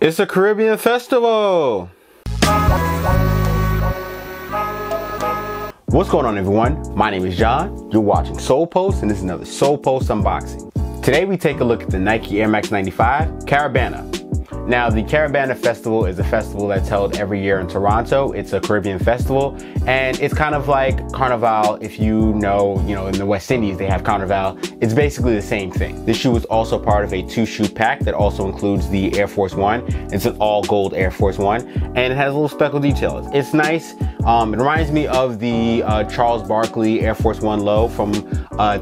It's a Caribbean festival! What's going on, everyone? My name is John, you're watching Solepost, and this is another Solepost unboxing. Today we take a look at the Nike Air Max 95 Caribana. Now, the Caribana Festival is a festival that's held every year in Toronto. It's a Caribbean festival, and it's kind of like Carnival. If you know, in the West Indies, they have Carnival. It's basically the same thing. This shoe is also part of a 2-shoe pack that also includes the Air Force One. It's an all gold Air Force One, and it has little speckle details. It's nice. It reminds me of the Charles Barkley Air Force One Low from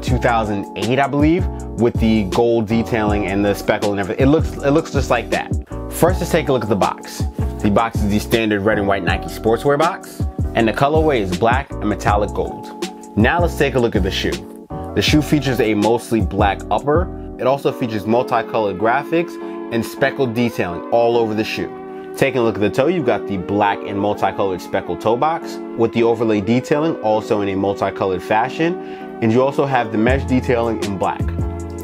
2008, I believe, with the gold detailing and the speckle and everything. It looks just like that. First, let's take a look at the box. The box is the standard red and white Nike sportswear box, and the colorway is black and metallic gold. Now let's take a look at the shoe. The shoe features a mostly black upper. It also features multicolored graphics and speckled detailing all over the shoe. Taking a look at the toe, you've got the black and multicolored speckled toe box with the overlay detailing also in a multicolored fashion, and you also have the mesh detailing in black.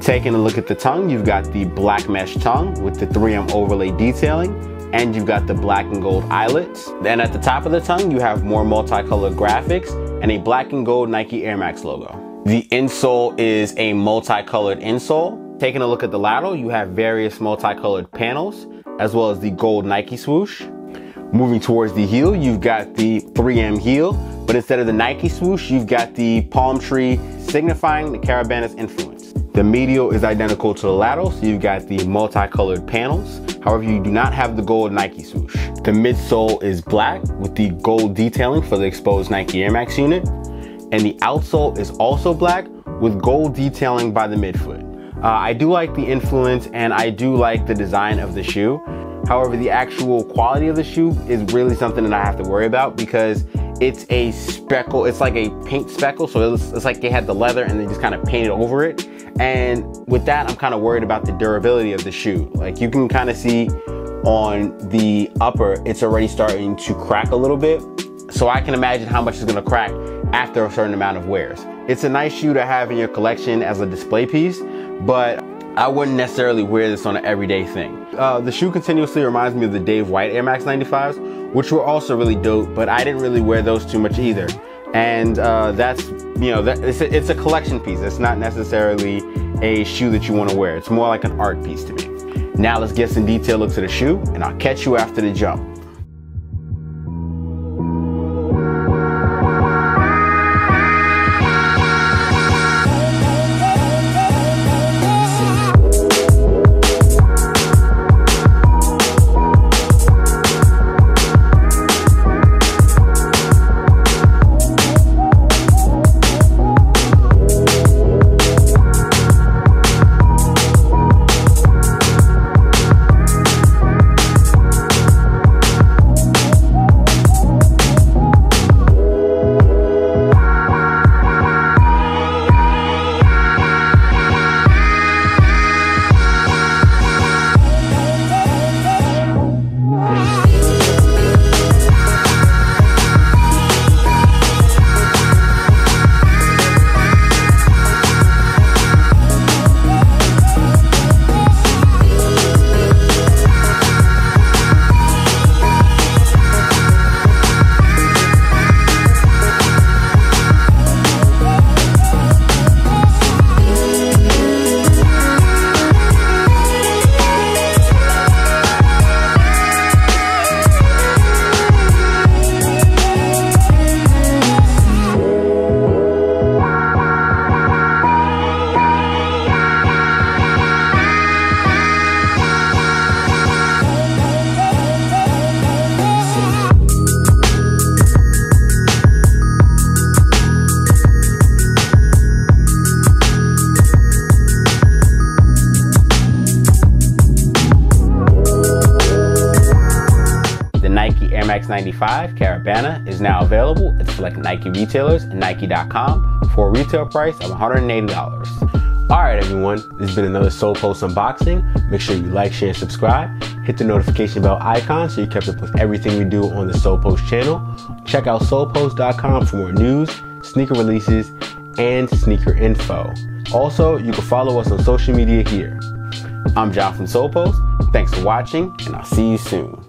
Taking a look at the tongue, you've got the black mesh tongue with the 3M overlay detailing, and you've got the black and gold eyelets. Then at the top of the tongue, you have more multicolored graphics and a black and gold Nike Air Max logo. The insole is a multicolored insole. Taking a look at the lateral, you have various multicolored panels, as well as the gold Nike swoosh. Moving towards the heel, you've got the 3M heel, but instead of the Nike swoosh, you've got the palm tree signifying the Caribana's influence. The medial is identical to the lateral, so you've got the multicolored panels. However, you do not have the gold Nike swoosh. The midsole is black with the gold detailing for the exposed Nike Air Max unit. And the outsole is also black with gold detailing by the midfoot. I do like the influence and I do like the design of the shoe. However, the actual quality of the shoe is really something that I have to worry about because it's a speckle, it's like a paint speckle. So it's like they had the leather and they just kind of painted over it. And with that, I'm kind of worried about the durability of the shoe. Like you can kind of see on the upper, it's already starting to crack a little bit. So I can imagine how much it's gonna crack after a certain amount of wears. It's a nice shoe to have in your collection as a display piece, but I wouldn't necessarily wear this on an everyday thing. The shoe continuously reminds me of the Dave White Air Max 95s, which were also really dope, but I didn't really wear those too much either. And that's, it's a collection piece. It's not necessarily a shoe that you want to wear. It's more like an art piece to me. Now let's get some detailed looks at the shoe, and I'll catch you after the jump. Air Max 95 Caribana is now available at select Nike retailers and Nike.com for a retail price of $180. Alright everyone, this has been another Solepost unboxing. Make sure you like, share, and subscribe. Hit the notification bell icon so you're kept up with everything we do on the Solepost channel. Check out solepost.com for more news, sneaker releases, and sneaker info. Also, you can follow us on social media here. I'm John from Solepost. Thanks for watching, and I'll see you soon.